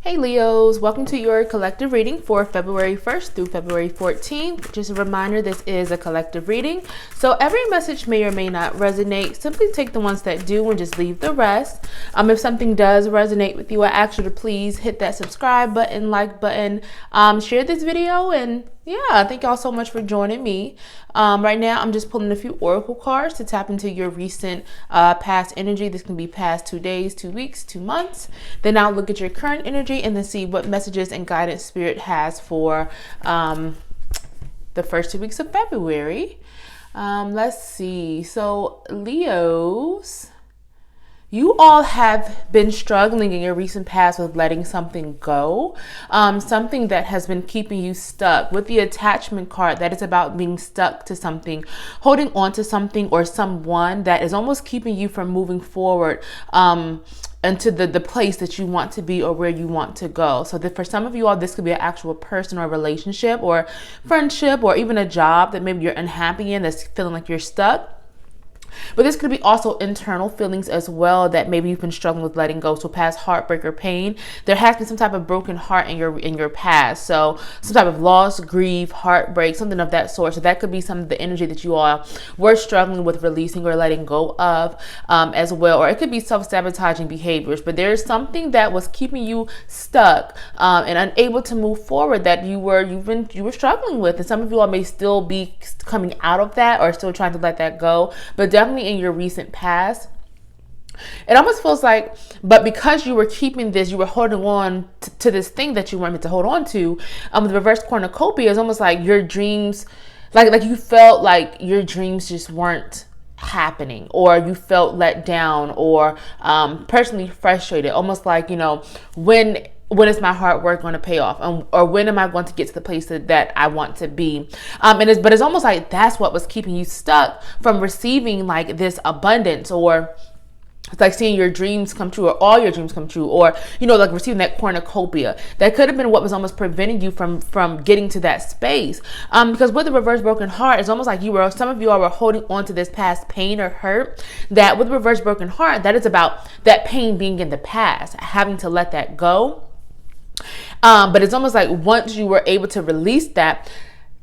Hey Leos, welcome to your collective reading for February 1st through February 14th. Just a reminder, this is a collective reading, so every message may or may not resonate. Simply take the ones that do and just leave the rest. If something does resonate with you, I ask you to please hit that subscribe button, like button, share this video, and yeah, thank y'all so much for joining me. Right now, I'm just pulling a few oracle cards to tap into your recent past energy. This can be past 2 days, 2 weeks, 2 months. Then I'll look at your current energy and then see what messages and guidance Spirit has for the first 2 weeks of February. Let's see. So Leos, you all have been struggling in your recent past with letting something go, something that has been keeping you stuck. With the attachment card, that is about being stuck to something, holding on to something or someone that is almost keeping you from moving forward into the place that you want to be or where you want to go. So that for some of you all, this could be an actual person or relationship or friendship or even a job that maybe you're unhappy in, that's feeling like you're stuck. But this could be also internal feelings as well that maybe you've been struggling with letting go. So past heartbreak or pain, there has been some type of broken heart in your past. So some type of loss, grief, heartbreak, something of that sort. So that could be some of the energy that you all were struggling with releasing or letting go of as well. Or it could be self-sabotaging behaviors. But there's something that was keeping you stuck and unable to move forward that you were struggling with. And some of you all may still be coming out of that or still trying to let that go. But definitely in your recent past, it almost feels like, but because you were keeping this, you were holding on to this thing that you wanted to hold on to. The reverse cornucopia is almost like your dreams, like you felt like your dreams just weren't happening, or you felt let down, or personally frustrated, almost like, when is my hard work going to pay off? Or when am I going to get to the place that I want to be? But it's almost like that's what was keeping you stuck from receiving like this abundance, or it's like seeing your dreams come true, or all your dreams come true, or, like receiving that cornucopia. That could have been what was almost preventing you from getting to that space. Because with the reverse broken heart, it's almost like some of you all were holding on to this past pain or hurt. That with reverse broken heart, that is about that pain being in the past, having to let that go. But it's almost like once you were able to release that,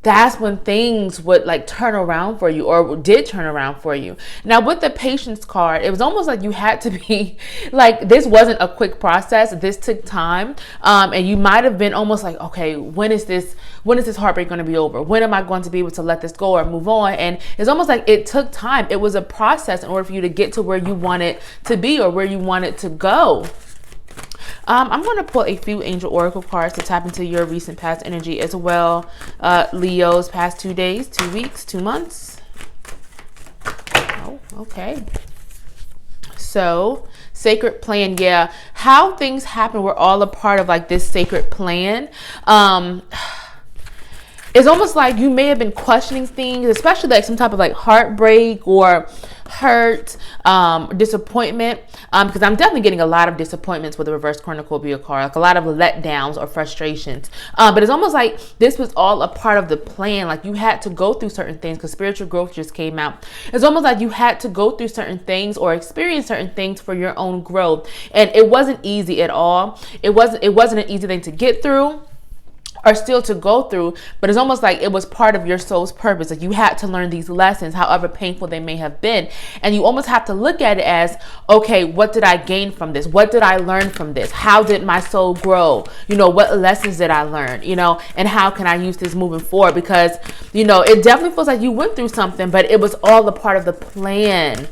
that's when things would like turn around for you, or did turn around for you. Now with the patience card, it was almost like you had to be like, this wasn't a quick process. This took time. And you might have been almost like, okay, when is this heartbreak going to be over? When am I going to be able to let this go or move on? And it's almost like it took time. It was a process in order for you to get to where you wanted to be or where you wanted to go. I'm going to pull a few angel oracle cards to tap into your recent past energy as well. Leo's past 2 days, 2 weeks, 2 months. Oh, okay. So sacred plan. Yeah. How things happen, we're all a part of like this sacred plan. It's almost like you may have been questioning things, especially like some type of like heartbreak or hurt, disappointment, because I'm definitely getting a lot of disappointments with the reverse cornucopia card, like a lot of letdowns or frustrations. But it's almost like this was all a part of the plan. Like you had to go through certain things because spiritual growth just came out. It's almost like you had to go through certain things or experience certain things for your own growth. And it wasn't easy at all. It wasn't an easy thing to get through, or still to go through, but it's almost like it was part of your soul's purpose. Like you had to learn these lessons, however painful they may have been. And you almost have to look at it as, okay, what did I gain from this? What did I learn from this? How did my soul grow? What lessons did I learn? And how can I use this moving forward? Because, it definitely feels like you went through something, but it was all a part of the plan.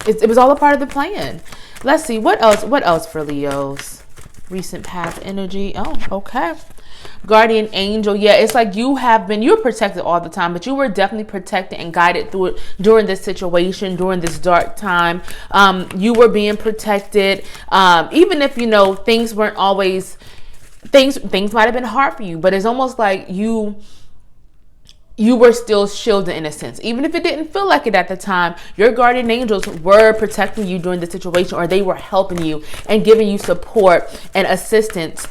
It was all a part of the plan. Let's see, what else for Leos? Recent past energy. Oh, okay. Guardian angel. Yeah, it's like you were protected all the time, but you were definitely protected and guided through it during this situation, during this dark time. You were being protected. Even if, things weren't always, things might have been hard for you, but it's almost like you were still shielded in a sense. Even if it didn't feel like it at the time, your guardian angels were protecting you during the situation, or they were helping you and giving you support and assistance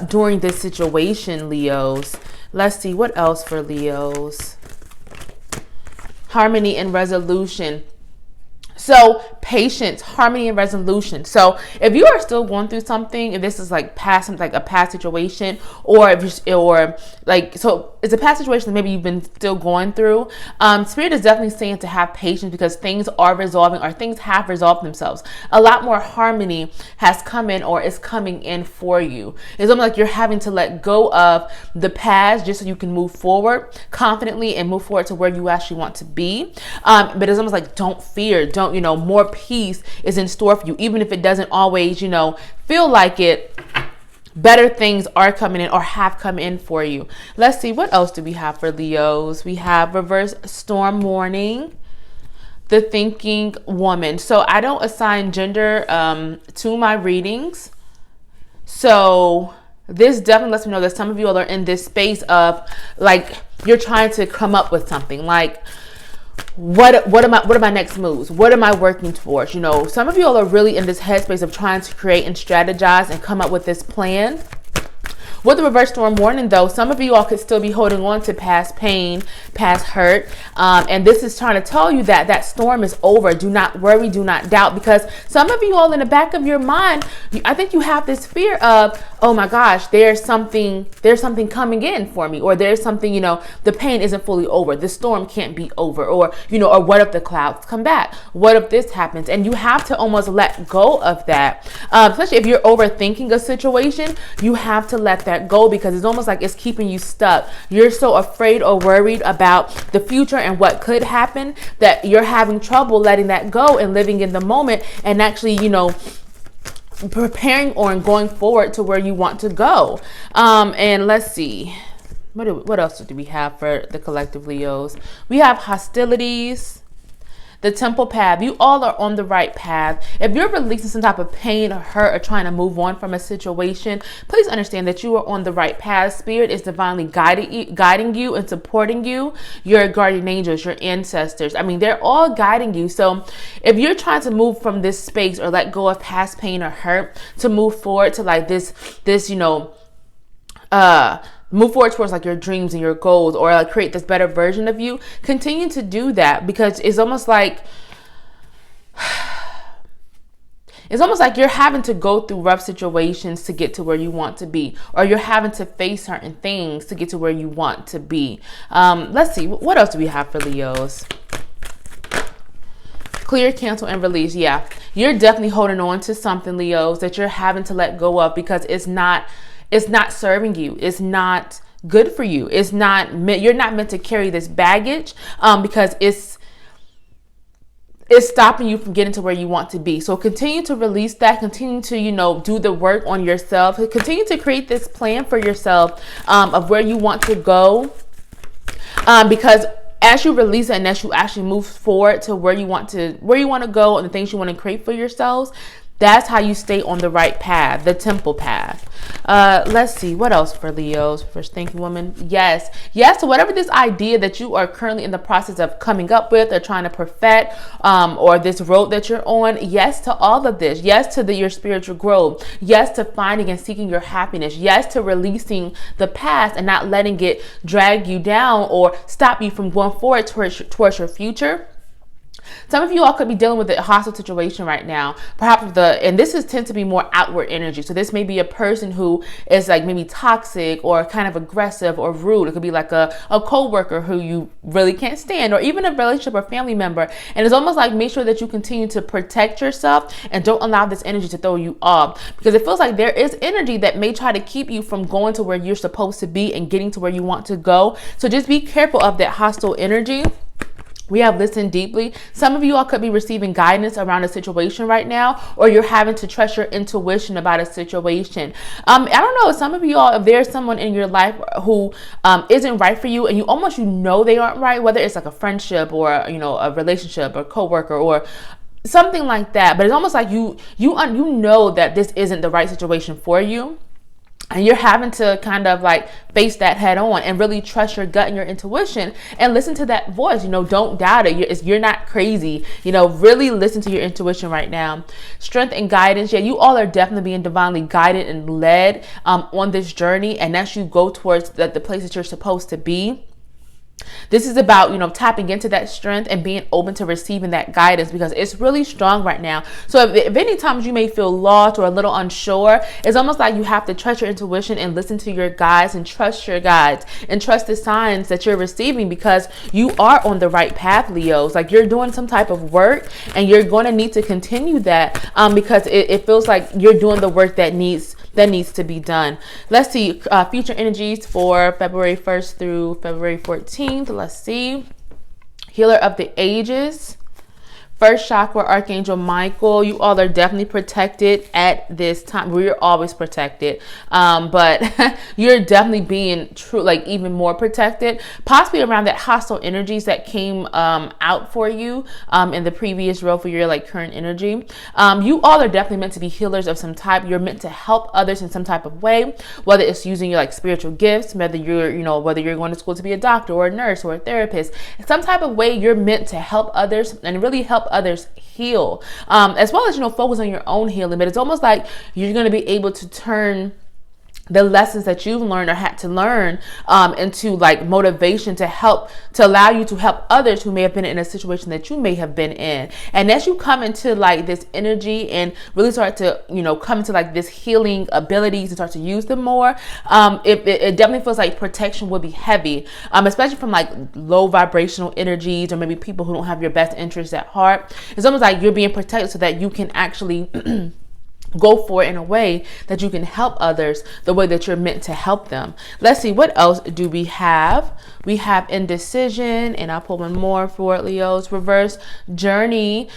during this situation, Leos. Let's see, what else for Leos? Harmony and resolution. So patience, harmony, and resolution. So if you are still going through something, if this is like past, like a past situation, or if you, or like, so it's a past situation that maybe you've been still going through, Spirit is definitely saying to have patience because things are resolving, or things have resolved themselves. A lot more harmony has come in, or is coming in for you. It's almost like you're having to let go of the past just so you can move forward confidently and move forward to where you actually want to be. But it's almost like, don't fear, don't, more peace is in store for you, even if it doesn't always, feel like it. Better things are coming in, or have come in for you. Let's see, what else do we have for Leos? We have reverse storm warning, the thinking woman. So I don't assign gender to my readings. So this definitely lets me know that some of you all are in this space of like, you're trying to come up with something like, what are my next moves? What am I working towards? Some of you all are really in this headspace of trying to create and strategize and come up with this plan. With the reverse storm warning, though, some of you all could still be holding on to past pain, past hurt. And this is trying to tell you that that storm is over. Do not worry, do not doubt, because some of you all in the back of your mind, I think you have this fear of, oh my gosh, there's something coming in for me, or there's something, the pain isn't fully over. The storm can't be over, or what if the clouds come back? What if this happens? And you have to almost let go of that. Especially if you're overthinking a situation, you have to let that go, because it's almost like it's keeping you stuck. You're so afraid or worried about the future and what could happen that you're having trouble letting that go and living in the moment and actually, preparing or going forward to where you want to go. And let's see, what else do we have for the collective Leos? We have hostilities, the temple path. You all are on the right path. If you're releasing some type of pain or hurt or trying to move on from a situation, please understand that you are on the right path. Spirit is divinely guiding you and supporting you. Your guardian angels, your ancestors, they're all guiding you. So if you're trying to move from this space or let go of past pain or hurt to move forward to like this, move forward towards like your dreams and your goals, or like create this better version of you, continue to do that, because it's almost like you're having to go through rough situations to get to where you want to be, or you're having to face certain things to get to where you want to be. Let's see, what else do we have for Leos? Clear, cancel, and release. Yeah, you're definitely holding on to something, Leos, that you're having to let go of because it's not serving you. It's not good for you. You're not meant to carry this baggage because it's stopping you from getting to where you want to be. So continue to release that. Continue to, do the work on yourself. Continue to create this plan for yourself of where you want to go. Because as you release it and as you actually move forward to where you want to go and the things you want to create for yourselves, that's how you stay on the right path, the temple path. Let's see, what else for Leos, for thinking woman? Yes, so whatever this idea that you are currently in the process of coming up with or trying to perfect, or this road that you're on, yes to all of this. Yes to your spiritual growth. Yes to finding and seeking your happiness. Yes to releasing the past and not letting it drag you down or stop you from going forward towards your future. Some of you all could be dealing with a hostile situation right now. Perhaps and this tends to be more outward energy. So this may be a person who is like maybe toxic or kind of aggressive or rude. It could be like a co-worker who you really can't stand, or even a relationship or family member. And it's almost like, make sure that you continue to protect yourself and don't allow this energy to throw you off, because it feels like there is energy that may try to keep you from going to where you're supposed to be and getting to where you want to go. So just be careful of that hostile energy. We have listened deeply. Some of you all could be receiving guidance around a situation right now, or you're having to trust your intuition about a situation. I don't know, some of you all, if there's someone in your life who isn't right for you, and you know they aren't right, whether it's like a friendship or a relationship or coworker or something like that, but it's almost like you know that this isn't the right situation for you. And you're having to kind of like face that head on and really trust your gut and your intuition and listen to that voice. Don't doubt it. You're not crazy. Really listen to your intuition right now. Strength and guidance. Yeah, you all are definitely being divinely guided and led on this journey. And as you go towards the place that you're supposed to be. This is about, tapping into that strength and being open to receiving that guidance, because it's really strong right now. So if any times you may feel lost or a little unsure, it's almost like you have to trust your intuition and listen to your guides and trust your guides and trust the signs that you're receiving, because you are on the right path, Leos. Like, you're doing some type of work and you're going to need to continue that because it feels like you're doing the work that needs to be done. Let's see future energies for February 1st through February 14th. Let's see. Healer of the ages. First chakra, Archangel Michael. You all are definitely protected at this time. We're always protected. But you're definitely being true, like even more protected, possibly around that hostile energies that came out for you in the previous row for your like current energy. You all are definitely meant to be healers of some type. You're meant to help others in some type of way, whether it's using your like spiritual gifts, whether you're, whether you're going to school to be a doctor or a nurse or a therapist, some type of way you're meant to help others and really help others heal, as well as focus on your own healing. But it's almost like you're going to be able to turn the lessons that you've learned or had to learn into like motivation to allow you to help others who may have been in a situation that you may have been in. And as you come into like this energy and really start to come into like this healing abilities and start to use them more, it definitely feels like protection will be heavy, especially from like low vibrational energies or maybe people who don't have your best interests at heart. It's almost like you're being protected so that you can actually go for it in a way that you can help others the way that you're meant to help them. Let's see, what else do we have? We have indecision, and I'll pull one more for Leo's. Reverse journey.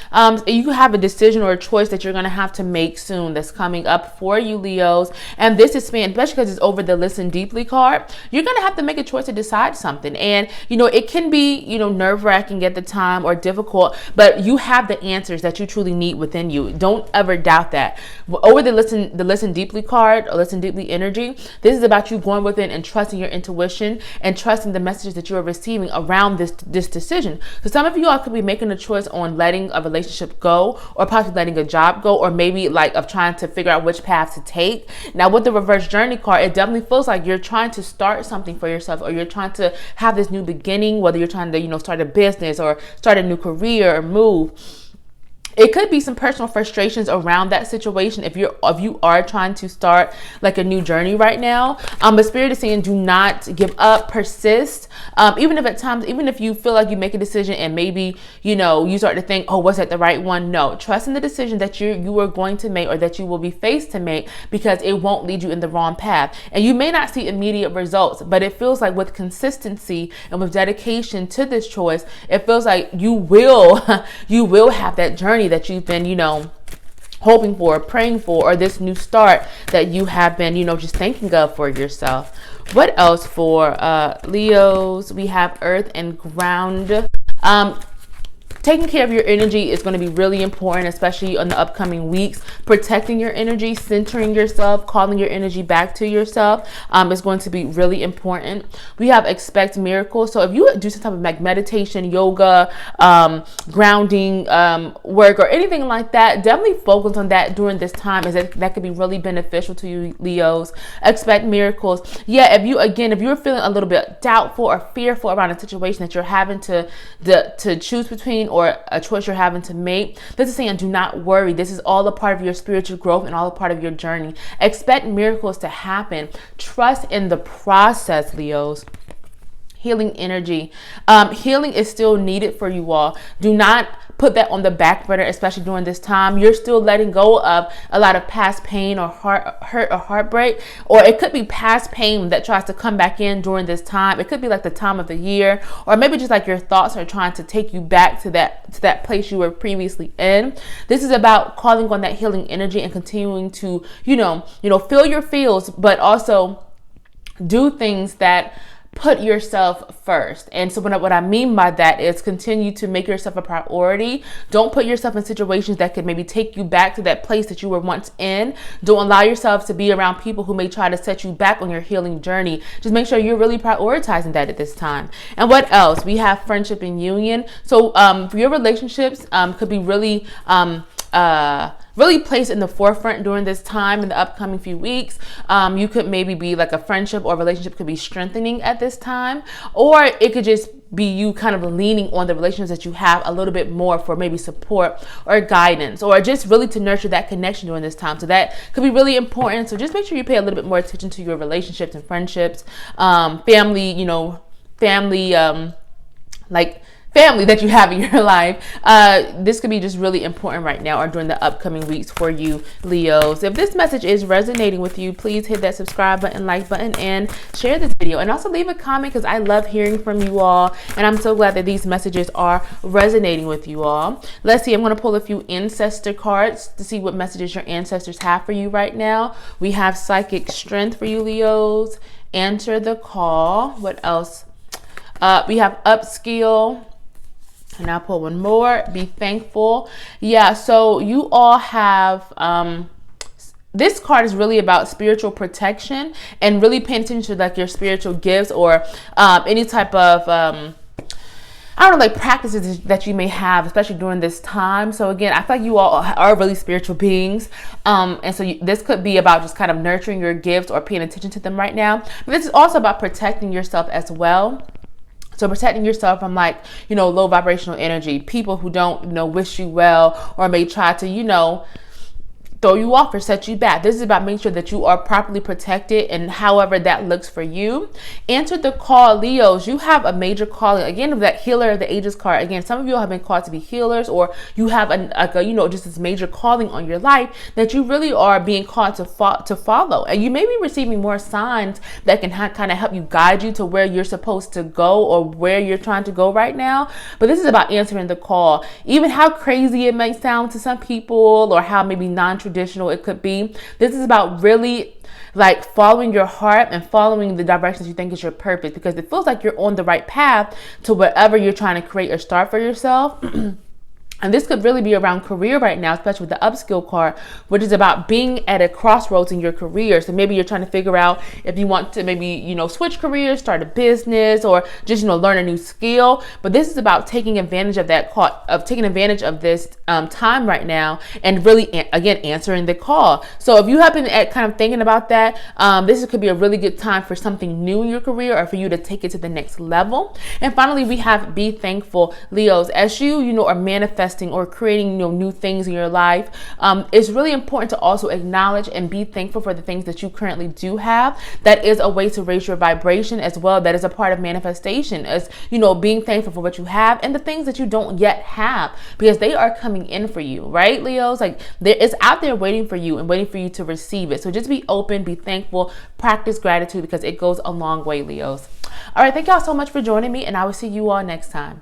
You have a decision or a choice that you're going to have to make soon that's coming up for you, Leos. And this is especially because it's over the listen deeply card. You're going to have to make a choice to decide something. And, it can be, nerve-wracking at the time or difficult, but you have the answers that you truly need within you. Don't ever doubt that. Over the listen deeply card or listen deeply energy, this is about you going within and trusting your intuition and trusting the messages that you are receiving around this decision. So some of you all could be making a choice on letting a relationship go, or possibly letting a job go, or maybe like of trying to figure out which path to take. Now with the reverse journey card, it definitely feels like you're trying to start something for yourself, or you're trying to have this new beginning, whether you're trying to start a business or start a new career or move. It could be some personal frustrations around that situation if you are trying to start like a new journey right now. But Spirit is saying do not give up, persist. Even if at times, even if you feel like you make a decision and maybe, you start to think, oh, was that the right one? No, trust in the decision that you are going to make or that you will be faced to make, because it won't lead you in the wrong path. And you may not see immediate results, but it feels like with consistency and with dedication to this choice, it feels like you will have that journey that you've been, hoping for, praying for, or this new start that you have been, just thinking of for yourself. What else for Leos? We have earth and ground. Taking care of your energy is going to be really important, especially in the upcoming weeks. Protecting your energy, centering yourself, calling your energy back to yourself is going to be really important. We have expect miracles. So if you do some type of like meditation, yoga, grounding work, or anything like that, definitely focus on that during this time, as that could be really beneficial to you, Leos. Expect miracles. Yeah, if you're feeling a little bit doubtful or fearful around a situation that you're having to choose between, or a choice you're having to make, this is saying do not worry. This is all a part of your spiritual growth and all a part of your journey. Expect miracles to happen. Trust in the process, Leos. Healing energy. Healing is still needed for you all. Do not put that on the back burner, especially during this time. You're still letting go of a lot of past pain or hurt or heartbreak, or it could be past pain that tries to come back in during this time. It could be like the time of the year, or maybe just like your thoughts are trying to take you back to that place you were previously in. This is about calling on that healing energy and continuing to, feel your feels, but also do things that put yourself first. And so what I mean by that is continue to make yourself a priority. Don't put yourself in situations that could maybe take you back to that place that you were once in. Don't allow yourself to be around people who may try to set you back on your healing journey. Just make sure you're really prioritizing that at this time. And what else? We have friendship and union. So for your relationships could be really really placed in the forefront during this time in the upcoming few weeks. You could maybe be like a friendship or relationship could be strengthening at this time, or it could just be you kind of leaning on the relationships that you have a little bit more for maybe support or guidance, or just really to nurture that connection during this time. So that could be really important. So just make sure you pay a little bit more attention to your relationships and friendships, family, family that you have in your life. This could be just really important right now or during the upcoming weeks for you, Leos. If this message is resonating with you, please hit that subscribe button, like button, and share this video. And also leave a comment, because I love hearing from you all. And I'm so glad that these messages are resonating with you all. Let's see, I'm going to pull a few ancestor cards to see what messages your ancestors have for you right now. We have psychic strength for you, Leos. Answer the call. What else? We have upskill. And I'll pull one more. Be thankful. Yeah, so you all have, this card is really about spiritual protection and really paying attention to like your spiritual gifts or any type of, I don't know, like practices that you may have, especially during this time. So again, I feel like you all are really spiritual beings. And so this could be about just kind of nurturing your gifts or paying attention to them right now. But this is also about protecting yourself as well. So protecting yourself from low vibrational energy, people who don't, wish you well or may try to, throw you off or set you back. This is about making sure that you are properly protected, and however that looks for you. Answer the call, Leos. You have a major calling. Again, that healer of the ages card. Again, some of you have been called to be healers, or you have just this major calling on your life that you really are being called to follow. And you may be receiving more signs that can kind of help you guide you to where you're supposed to go or where you're trying to go right now. But this is about answering the call. Even how crazy it may sound to some people, or how maybe non-traditional it could be. This is about really like following your heart and following the directions you think is your purpose, because it feels like you're on the right path to whatever you're trying to create or start for yourself. And this could really be around career right now, especially with the upskill card, which is about being at a crossroads in your career. So maybe you're trying to figure out if you want to maybe, switch careers, start a business, or just, learn a new skill. But this is about taking advantage of of this time right now and really, again, answering the call. So if you have been kind of thinking about that, this could be a really good time for something new in your career or for you to take it to the next level. And finally, we have be thankful, Leos. As you, are manifesting or creating new things in your life, it's really important to also acknowledge and be thankful for the things that you currently do have. That is a way to raise your vibration as well. That is a part of manifestation, as being thankful for what you have and the things that you don't yet have, because they are coming in for you, right, Leos? Like it's out there waiting for you and waiting for you to receive it. So just be open, be thankful, practice gratitude, because it goes a long way, Leos. All right, thank y'all so much for joining me, and I will see you all next time.